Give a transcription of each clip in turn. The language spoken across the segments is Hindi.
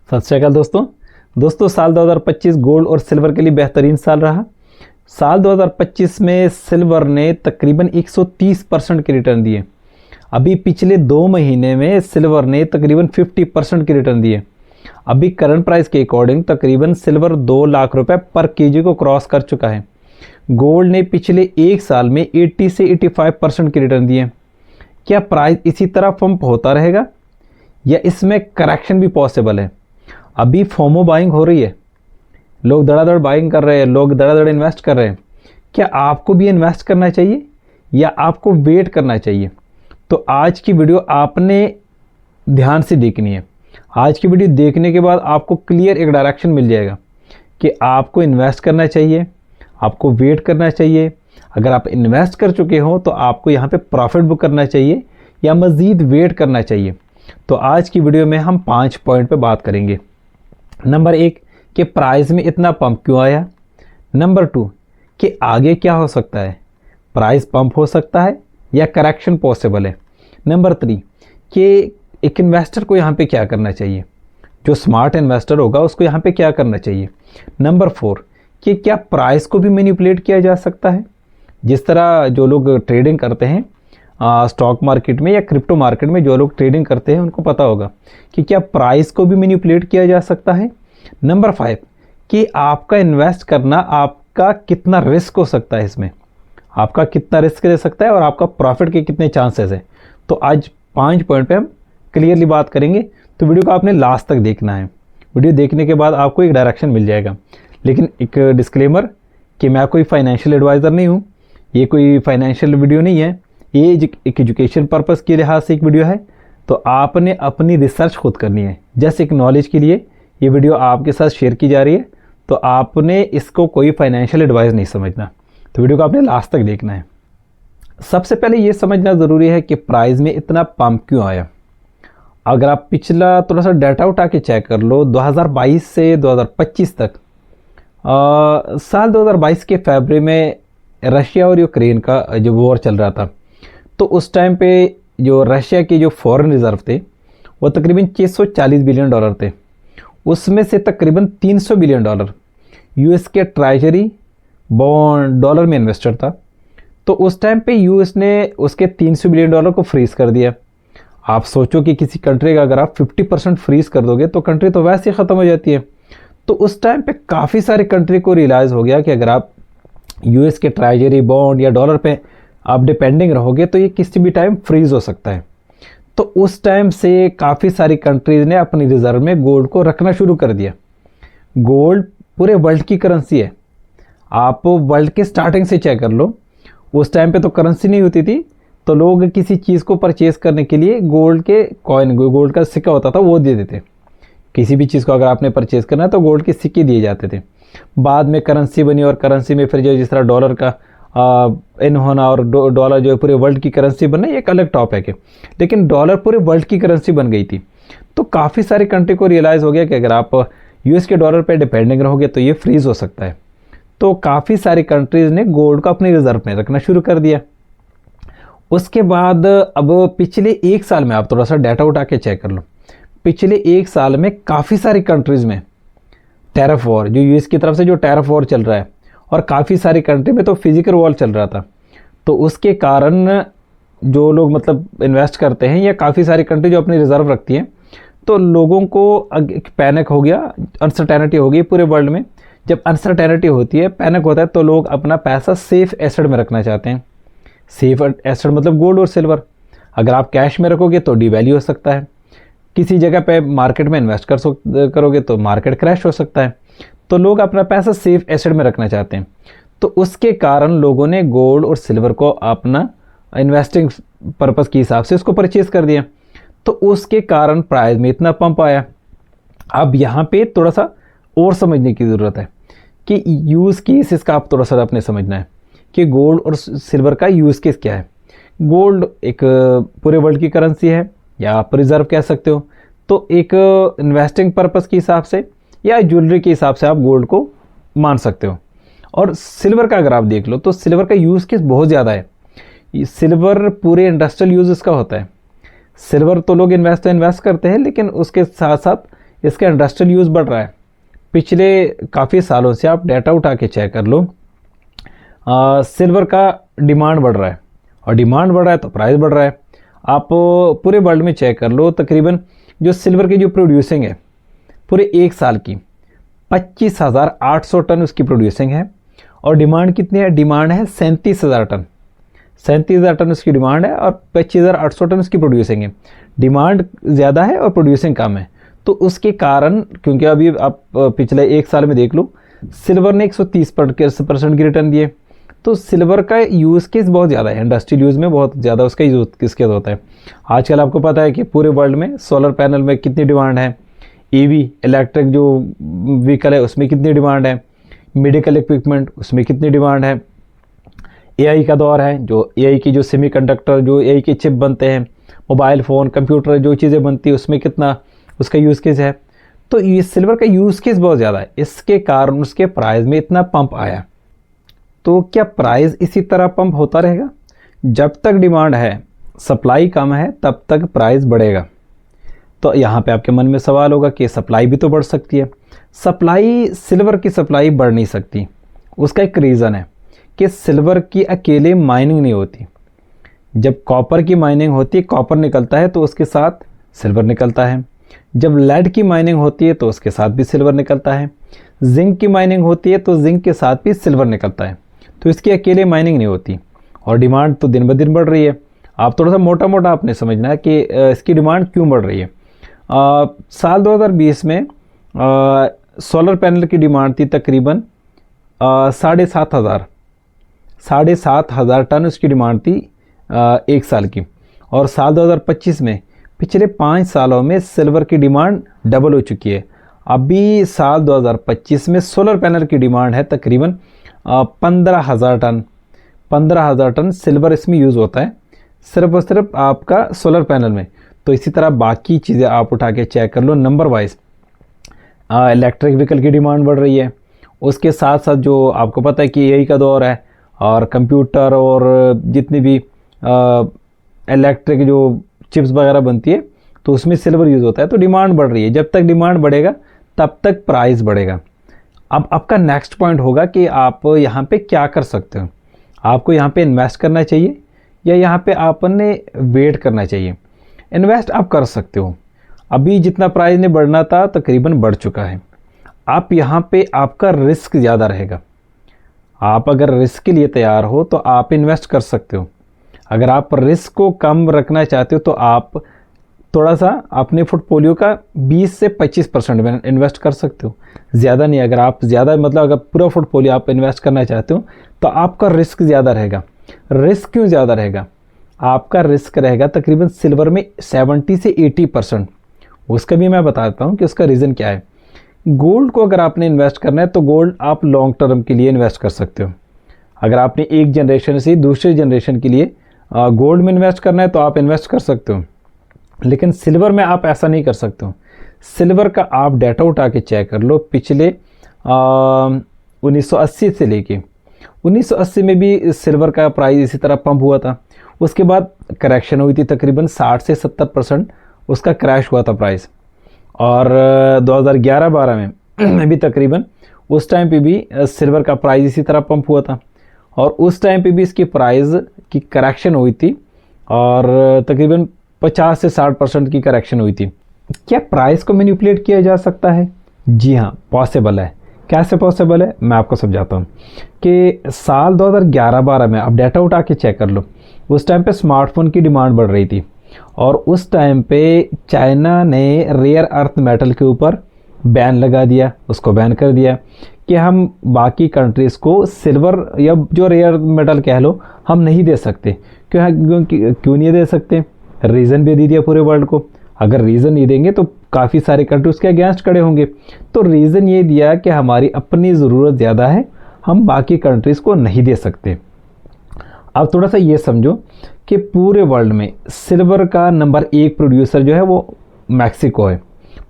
सत श्री अकाल दोस्तों साल 2025 गोल्ड और सिल्वर के लिए बेहतरीन साल रहा। साल 2025 में सिल्वर ने तकरीबन 130% के रिटर्न दिए। अभी पिछले 2 महीने में सिल्वर ने तकरीबन 50% के रिटर्न दिए। अभी करंट प्राइस के अकॉर्डिंग तकरीबन सिल्वर 2 लाख रुपए पर केजी को क्रॉस कर चुका है। गोल्ड ने पिछले 1 साल में 80 से 85% के रिटर्न दिए। क्या प्राइस इसी तरह पंप होता रहेगा या इसमें करेक्शन भी पॉसिबल है? अभी फोमो बाइंग हो रही है, लोग धड़ाधड़ बाइंग कर रहे हैं, लोग धड़ाधड़ इन्वेस्ट कर रहे हैं। क्या आपको भी इन्वेस्ट करना चाहिए या आपको वेट करना चाहिए? तो आज की वीडियो आपने ध्यान से देखनी है। आज की वीडियो देखने के बाद आपको क्लियर एक डायरेक्शन मिल जाएगा कि आपको इन्वेस्ट करना चाहिए, आपको वेट करना चाहिए। अगर आप इन्वेस्ट कर चुके हो तो आपको यहाँ पे प्रॉफिट बुक करना चाहिए या मज़ीद वेट करना चाहिए। तो आज की वीडियो में हम 5 पॉइंट पे बात करेंगे। नंबर 1 कि प्राइस में इतना पंप क्यों आया। नंबर 2 कि आगे क्या हो सकता है, प्राइस पंप हो सकता है या करेक्शन पॉसिबल है। नंबर 3 कि एक इन्वेस्टर को यहाँ पे क्या करना चाहिए, जो स्मार्ट इन्वेस्टर होगा उसको यहाँ पे क्या करना चाहिए। नंबर 4 कि क्या प्राइस को भी मैनिपुलेट किया जा सकता है, जिस तरह जो लोग ट्रेडिंग करते हैं स्टॉक मार्केट में या क्रिप्टो मार्केट में जो लोग ट्रेडिंग करते हैं उनको पता होगा कि क्या प्राइस को भी मैनिपुलेट किया जा सकता है। नंबर 5 कि आपका इन्वेस्ट करना आपका कितना रिस्क हो सकता है, इसमें आपका कितना रिस्क दे सकता है और आपका प्रॉफिट के कितने चांसेस है। तो आज 5 पॉइंट पे हम क्लियरली बात करेंगे। तो वीडियो को आपने लास्ट तक देखना है। वीडियो देखने के बाद आपको एक डायरेक्शन मिल जाएगा। लेकिन एक डिस्क्लेमर कि मैं कोई फाइनेंशियल एडवाइज़र नहीं हूँ, ये कोई फाइनेंशियल वीडियो नहीं है, ये एक एजुकेशन पर्पस के लिहाज से एक वीडियो है। तो आपने अपनी रिसर्च खुद करनी है। जस्ट एक नॉलेज के लिए ये वीडियो आपके साथ शेयर की जा रही है, तो आपने इसको कोई फाइनेंशियल एडवाइस नहीं समझना। तो वीडियो को आपने लास्ट तक देखना है। सबसे पहले ये समझना ज़रूरी है कि प्राइस में इतना पंप क्यों आया। अगर आप पिछला थोड़ा सा डाटा उठा के चेक कर लो, 2022 से 2025 तक साल 2022 के फरवरी में रशिया और यूक्रेन का जो वॉर चल रहा था, तो उस टाइम पे जो रशिया के जो फॉरेन रिजर्व थे वो तकरीबन $640 बिलियन थे। उसमें से तकरीबन $300 बिलियन यूएस के ट्रेजरी बॉन्ड डॉलर में इन्वेस्टर था। तो उस टाइम पे यूएस ने उसके $300 बिलियन को फ्रीज़ कर दिया। आप सोचो कि किसी कंट्री का अगर आप 50% फ्रीज़ कर दोगे तो कंट्री तो वैसे ही ख़त्म हो जाती है। तो उस टाइम पे काफ़ी सारी कंट्री को रियलाइज़ हो गया कि अगर आप यूएस के ट्रेजरी बॉन्ड या डॉलर पे आप डिपेंडिंग रहोगे तो ये किसी भी टाइम फ्रीज़ हो सकता है। तो उस टाइम से काफ़ी सारी कंट्रीज़ ने अपनी रिज़र्व में गोल्ड को रखना शुरू कर दिया। गोल्ड पूरे वर्ल्ड की करेंसी है। आप वर्ल्ड के स्टार्टिंग से चेक कर लो, उस टाइम पे तो करेंसी नहीं होती थी, तो लोग किसी चीज़ को परचेज करने के लिए गोल्ड के कॉइन, गोल्ड का सिक्का होता था, वो दे देते। किसी भी चीज़ को अगर आपने परचेज करना है तो गोल्ड के सिक्के दिए जाते थे। बाद में करेंसी बनी और करेंसी में फिर जो जिस तरह डॉलर का इन होना और डॉलर जो पूरे वर्ल्ड की करेंसी बनना, ये एक अलग टॉपिक है। लेकिन डॉलर पूरे वर्ल्ड की करेंसी बन गई थी। तो काफ़ी सारी कंट्री को रियलाइज़ हो गया कि अगर आप यूएस के डॉलर पे डिपेंडिंग रहोगे तो ये फ्रीज़ हो सकता है। तो काफ़ी सारी कंट्रीज़ ने गोल्ड को अपनी रिजर्व में रखना शुरू कर दिया। उसके बाद अब पिछले 1 साल में आप थोड़ा सा डाटा उठा के चेक कर लो, पिछले 1 साल में काफ़ी सारी कंट्रीज़ में टैरिफ वॉर, जो यूएस की तरफ से जो टैरिफ वॉर चल रहा है, और काफ़ी सारी कंट्री में तो फिजिकल वॉर चल रहा था। तो उसके कारण जो लोग मतलब इन्वेस्ट करते हैं या काफ़ी सारी कंट्री जो अपनी रिज़र्व रखती हैं, तो लोगों को पैनिक हो गया, अनसर्टेनिटी हो गई पूरे वर्ल्ड में। जब अनसर्टेनिटी होती है, पैनिक होता है, तो लोग अपना पैसा सेफ़ एसेट में रखना चाहते हैं। सेफ एसेट मतलब गोल्ड और सिल्वर। अगर आप कैश में रखोगे तो डिवैल्यू हो सकता है, किसी जगह पे मार्केट में इन्वेस्ट करोगे तो मार्केट क्रैश हो सकता है। तो लोग अपना पैसा सेफ एसेट में रखना चाहते हैं। तो उसके कारण लोगों ने गोल्ड और सिल्वर को अपना इन्वेस्टिंग पर्पस के हिसाब से उसको परचेज कर दिया। तो उसके कारण प्राइस में इतना पंप आया। अब यहाँ पे थोड़ा सा और समझने की ज़रूरत है कि यूज़ केस इसका आप थोड़ा सा अपने समझना है कि गोल्ड और सिल्वर का यूज़ केस क्या है। गोल्ड एक पूरे वर्ल्ड की करेंसी है, या आप रिज़र्व कह सकते हो। तो एक इन्वेस्टिंग पर्पस के हिसाब से या ज्वेलरी के हिसाब से आप गोल्ड को मान सकते हो। और सिल्वर का अगर आप देख लो तो सिल्वर का यूज़ केस बहुत ज़्यादा है। सिल्वर पूरे इंडस्ट्रियल यूज़ इसका होता है। सिल्वर तो लोग इन्वेस्ट करते हैं, लेकिन उसके साथ साथ इसका इंडस्ट्रियल यूज़ बढ़ रहा है। पिछले काफ़ी सालों से आप डाटा उठा के चेक कर लो, सिल्वर का डिमांड बढ़ रहा है, और डिमांड बढ़ रहा है तो प्राइस बढ़ रहा है। आप पूरे वर्ल्ड में चेक कर लो, तकरीबन जो सिल्वर की जो प्रोड्यूसिंग है पूरे एक साल की 25,800 टन उसकी प्रोड्यूसिंग है, और डिमांड कितनी है? डिमांड है 37,000 टन। 37,000 टन उसकी डिमांड है और 25,800 टन उसकी प्रोड्यूसिंग है। डिमांड ज़्यादा है और प्रोड्यूसिंग कम है, तो उसके कारण, क्योंकि अभी आप पिछले एक साल में देख लो, सिल्वर ने 130% की रिटर्न दिए। तो सिल्वर का यूज़ केस बहुत ज़्यादा है, इंडस्ट्रियल यूज़ में बहुत ज़्यादा उसका यूज़ केस होता है। आजकल आपको पता है कि पूरे वर्ल्ड में सोलर पैनल में कितनी डिमांड है, ईवी इलेक्ट्रिक जो व्हीकल है उसमें कितनी डिमांड है, मेडिकल इक्विपमेंट उसमें कितनी डिमांड है, एआई का दौर है, जो एआई की जो सेमीकंडक्टर, जो एआई के चिप बनते हैं, मोबाइल फ़ोन, कंप्यूटर, जो चीज़ें बनती है उसमें कितना उसका यूज़ केस है। तो ये सिल्वर का यूज़ केस बहुत ज़्यादा है, इसके कारण उसके प्राइस में इतना पंप आया। तो क्या प्राइस इसी तरह पंप होता रहेगा? जब तक डिमांड है, सप्लाई कम है, तब तक प्राइस बढ़ेगा। तो यहाँ पे आपके मन में सवाल होगा कि सप्लाई भी तो बढ़ सकती है। सप्लाई, सिल्वर की सप्लाई बढ़ नहीं सकती। उसका एक रीज़न है कि सिल्वर की अकेले माइनिंग नहीं होती। जब कॉपर की माइनिंग होती है, कॉपर निकलता है तो उसके साथ सिल्वर निकलता है। जब लेड की माइनिंग होती है तो उसके साथ भी सिल्वर निकलता है। जिंक की माइनिंग होती है तो जिंक के साथ भी सिल्वर निकलता है। तो इसकी अकेले माइनिंग नहीं होती, और डिमांड तो दिन ब दिन बढ़ रही है। आप थोड़ा सा मोटा मोटा आपने समझना है कि इसकी डिमांड क्यों बढ़ रही है। साल 2020 में सोलर पैनल की डिमांड थी तकरीबन 7,500 टन उसकी डिमांड थी एक साल की। और साल 2025 में, पिछले 5 सालों में सिल्वर की डिमांड डबल हो चुकी है। अभी साल 2025 में सोलर पैनल की डिमांड है तकरीबन 15,000 टन। 15,000 टन सिल्वर इसमें यूज़ होता है, सिर्फ और सिर्फ आपका सोलर पैनल में। तो इसी तरह बाकी चीज़ें आप उठा के चेक कर लो नंबर वाइज। इलेक्ट्रिक व्हीकल की डिमांड बढ़ रही है, उसके साथ साथ जो आपको पता है कि एआई का दौर है, और कंप्यूटर और जितनी भी इलेक्ट्रिक जो चिप्स वगैरह बनती है तो उसमें सिल्वर यूज़ होता है। तो डिमांड बढ़ रही है, जब तक डिमांड बढ़ेगा तब तक प्राइस बढ़ेगा। अब आपका नेक्स्ट पॉइंट होगा कि आप यहाँ पे क्या कर सकते हो। आपको यहाँ पे इन्वेस्ट करना चाहिए या यहाँ पे आपने वेट करना चाहिए। इन्वेस्ट आप कर सकते हो, अभी जितना प्राइस ने बढ़ना था तकरीबन बढ़ चुका है। आप यहाँ पे आपका रिस्क ज़्यादा रहेगा। आप अगर रिस्क के लिए तैयार हो तो आप इन्वेस्ट कर सकते हो। अगर आप रिस्क को कम रखना चाहते हो तो आप थोड़ा सा अपने पोर्टफोलियो का 20 से 25% में इन्वेस्ट कर सकते हो, ज़्यादा नहीं। अगर आप ज़्यादा, मतलब अगर पूरा पोर्टफोलियो आप इन्वेस्ट करना चाहते हो तो आपका रिस्क ज़्यादा रहेगा। रिस्क क्यों ज़्यादा रहेगा? आपका रिस्क रहेगा तकरीबन सिल्वर में 70 से 80%। उसका भी मैं बताता हूँ कि उसका रीज़न क्या है। गोल्ड को अगर आपने इन्वेस्ट करना है तो गोल्ड आप लॉन्ग टर्म के लिए इन्वेस्ट कर सकते हो। अगर आपने एक जनरेशन से दूसरे जनरेशन के लिए गोल्ड में इन्वेस्ट करना है तो आप इन्वेस्ट कर सकते हो, लेकिन सिल्वर में आप ऐसा नहीं कर सकते हो। सिल्वर का आप डाटा उठा के चेक कर लो, पिछले 1980 से लेके 1980 में भी सिल्वर का प्राइस इसी तरह पंप हुआ था। उसके बाद करेक्शन हुई थी, तकरीबन 60 से 70% उसका क्रैश हुआ था प्राइस। और 2011-12 में भी तकरीबन उस टाइम पे भी सिल्वर का प्राइस इसी तरह पंप हुआ था, और उस टाइम पे भी इसकी प्राइस की करेक्शन हुई थी, और तकरीबन 50 से 60% की करेक्शन हुई थी। क्या प्राइस को मैनिपुलेट किया जा सकता है? जी हाँ, पॉसिबल है। कैसे पॉसिबल है, मैं आपको समझाता हूँ कि साल 2011-12 में आप डाटा उठा के चेक कर लो, उस टाइम पे स्मार्टफोन की डिमांड बढ़ रही थी, और उस टाइम पे चाइना ने रेयर अर्थ मेटल के ऊपर बैन लगा दिया, उसको बैन कर दिया कि हम बाकी कंट्रीज़ को सिल्वर या जो रेयर मेटल कह लो हम नहीं दे सकते। क्यों नहीं दे सकते? रीज़न भी दे दिया पूरे वर्ल्ड को। अगर रीज़न नहीं देंगे तो काफ़ी सारे कंट्री उसके अगेंस्ट खड़े होंगे। तो रीज़न ये दिया कि हमारी अपनी ज़रूरत ज़्यादा है, हम बाकी कंट्रीज़ को नहीं दे सकते। अब थोड़ा सा ये समझो कि पूरे वर्ल्ड में सिल्वर का नंबर 1 प्रोड्यूसर जो है वो मैक्सिको है।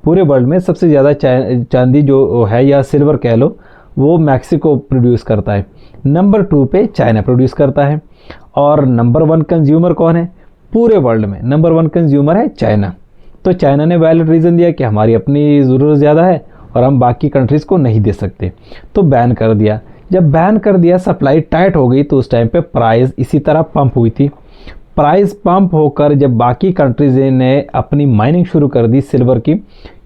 पूरे वर्ल्ड में सबसे ज़्यादा चांदी जो है या सिल्वर कह लो वो मैक्सिको प्रोड्यूस करता है। नंबर 2 पे चाइना प्रोड्यूस करता है, और नंबर 1 कंज्यूमर कौन है? पूरे वर्ल्ड में नंबर 1 कंज्यूमर है चाइना। तो चाइना ने वैलिड रीज़न दिया कि हमारी अपनी ज़रूरत ज़्यादा है और हम बाकी कंट्रीज़ को नहीं दे सकते, तो बैन कर दिया। जब बैन कर दिया, सप्लाई टाइट हो गई, तो उस टाइम पे प्राइस इसी तरह पंप हुई थी। प्राइस पंप होकर जब बाकी कंट्रीज़ ने अपनी माइनिंग शुरू कर दी सिल्वर की,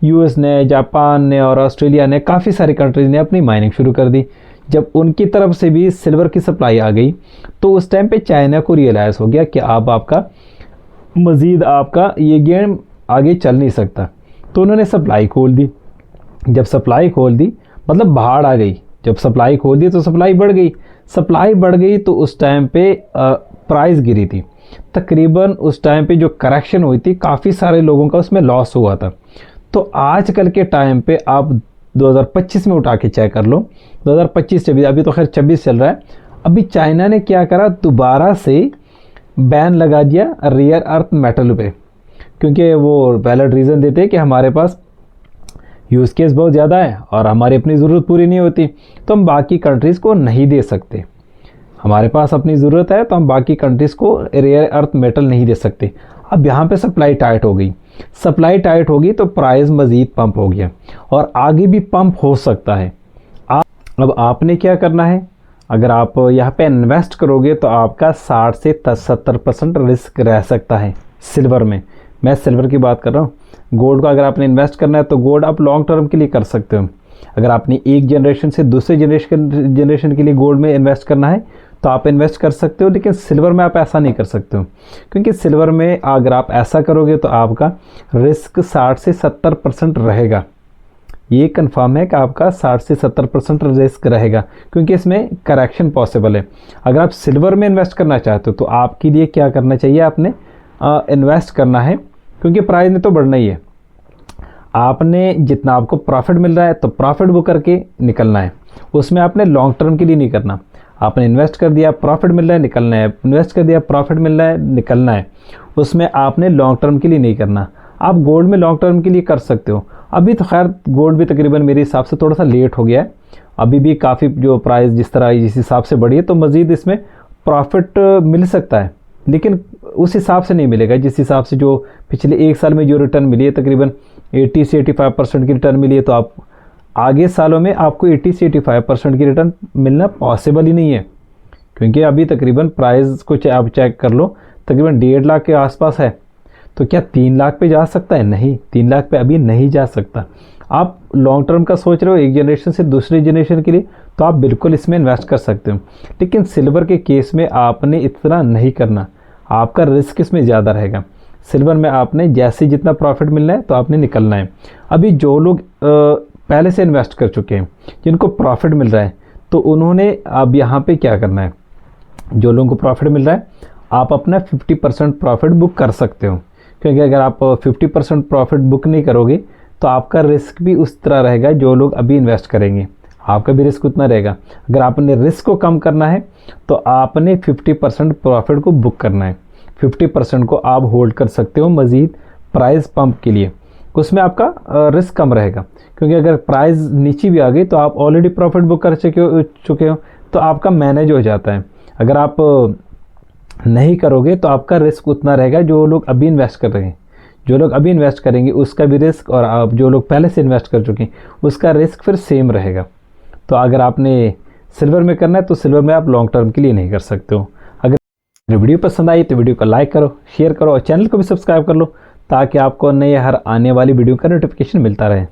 यूएस ने, जापान ने और ऑस्ट्रेलिया ने, काफ़ी सारी कंट्रीज़ ने अपनी माइनिंग शुरू कर दी। जब उनकी तरफ से भी सिल्वर की सप्लाई आ गई, तो उस टाइम पे चाइना को रियलाइज़ हो गया कि अब आपका मज़ीद आपका ये गेम आगे चल नहीं सकता, तो उन्होंने सप्लाई खोल दी। जब सप्लाई खोल दी मतलब बाढ़ आ गई। जब सप्लाई खोल दी तो सप्लाई बढ़ गई। सप्लाई बढ़ गई तो उस टाइम पे प्राइस गिरी थी। तकरीबन उस टाइम पे जो करेक्शन हुई थी, काफ़ी सारे लोगों का उसमें लॉस हुआ था। तो आजकल के टाइम पे आप 2025 में उठा के चेक कर लो, 2025 से भी, अभी तो खैर 26 चल रहा है, अभी चाइना ने क्या करा, दोबारा से बैन लगा दिया रेयर अर्थ मेटल पे, क्योंकि वो वैलिड रीज़न देते हैं कि हमारे पास यूज़ केस बहुत ज़्यादा है और हमारी अपनी ज़रूरत पूरी नहीं होती, तो हम बाकी कंट्रीज़ को नहीं दे सकते। हमारे पास अपनी ज़रूरत है तो हम बाकी कंट्रीज़ को रेयर अर्थ मेटल नहीं दे सकते। अब यहाँ पे सप्लाई टाइट हो गई। सप्लाई टाइट होगी तो प्राइस मज़ीद पंप हो गया और आगे भी पंप हो सकता है। अब आपने क्या करना है, अगर आप यहाँ पे इन्वेस्ट करोगे तो आपका 60 से 70% रिस्क रह सकता है सिल्वर में। मैं सिल्वर की बात कर रहा हूँ। गोल्ड को अगर आपने इन्वेस्ट करना है तो गोल्ड आप लॉन्ग टर्म के लिए कर सकते हो। अगर आपने एक जनरेशन से दूसरे जनरेशन के लिए गोल्ड में इन्वेस्ट करना है तो आप इन्वेस्ट कर सकते हो, लेकिन सिल्वर में आप ऐसा नहीं कर सकते हो, क्योंकि सिल्वर में अगर आप ऐसा करोगे तो आपका रिस्क 60 से 70% रहेगा। ये कंफर्म है कि आपका 60 से 70% रिस्क रहेगा, क्योंकि इसमें करेक्शन पॉसिबल है। अगर आप सिल्वर में इन्वेस्ट करना चाहते हो तो आपके लिए क्या करना चाहिए, आपने इन्वेस्ट करना है, क्योंकि प्राइस ने तो बढ़ना ही है। आपने जितना आपको प्रॉफिट मिल रहा है तो प्रॉफिट बुक करके निकलना है, उसमें आपने लॉन्ग टर्म के लिए नहीं करना। आपने इन्वेस्ट कर दिया, प्रॉफिट मिल रहा है, निकलना है, इन्वेस्ट कर दिया, प्रॉफिट मिल रहा है, निकलना है, उसमें आपने लॉन्ग टर्म के लिए नहीं करना। आप गोल्ड में लॉन्ग टर्म के लिए कर सकते हो। अभी तो खैर गोल्ड भी तकरीबन मेरे हिसाब से थोड़ा सा लेट हो गया है, अभी भी काफ़ी जो प्राइस जिस हिसाब से बढ़ी है तो मज़ीद इसमें प्रॉफिट मिल सकता है, लेकिन उस हिसाब से नहीं मिलेगा जिस हिसाब से जो पिछले एक साल में जो रिटर्न मिली है, तकरीबन 80 से 85% की रिटर्न मिली है। तो आप आगे सालों में आपको 80 से 85% की रिटर्न मिलना पॉसिबल ही नहीं है, क्योंकि अभी तकरीबन प्राइस को आप चेक कर लो, तकरीबन 1.5 लाख के आसपास है। तो क्या 3 लाख पे जा सकता है? नहीं, 3 लाख पे अभी नहीं जा सकता। आप लॉन्ग टर्म का सोच रहे हो एक जनरेशन से दूसरे जनरेशन के लिए, तो आप बिल्कुल इसमें इन्वेस्ट कर सकते हो, लेकिन सिल्वर के केस में आपने इतना नहीं करना, आपका रिस्क इसमें ज़्यादा रहेगा। सिल्वर में आपने जैसे जितना प्रॉफिट मिलना है तो आपने निकलना है। अभी जो लोग पहले से इन्वेस्ट कर चुके हैं, जिनको प्रॉफिट मिल रहा है, तो उन्होंने अब यहाँ पे क्या करना है, जो लोगों को प्रॉफिट मिल रहा है आप अपना 50% प्रॉफिट बुक कर सकते हो, क्योंकि अगर आप 50% प्रॉफिट बुक नहीं करोगे तो आपका रिस्क भी उस तरह रहेगा। जो लोग अभी इन्वेस्ट करेंगे आपका भी रिस्क उतना रहेगा। अगर आपने रिस्क को कम करना है तो आपने 50% प्रॉफिट को बुक करना है, 50% को आप होल्ड कर सकते हो मज़ीद प्राइस पंप के लिए, उसमें आपका रिस्क कम रहेगा। क्योंकि अगर प्राइस नीचे भी आ गई तो आप ऑलरेडी प्रॉफिट बुक कर चुके हो तो आपका मैनेज हो जाता है। अगर आप नहीं करोगे तो आपका रिस्क उतना रहेगा। जो लोग अभी इन्वेस्ट कर रहे हैं, जो लोग अभी इन्वेस्ट करेंगे उसका भी रिस्क, और आप जो लोग पहले से इन्वेस्ट कर चुके हैं उसका रिस्क फिर सेम रहेगा। तो अगर आपने सिल्वर में करना है तो सिल्वर में आप लॉन्ग टर्म के लिए नहीं कर सकते हो। अगर वीडियो पसंद आई तो वीडियो को लाइक करो, शेयर करो और चैनल को भी सब्सक्राइब कर लो, ताकि आपको नए हर आने वाली वीडियो का नोटिफिकेशन मिलता रहे।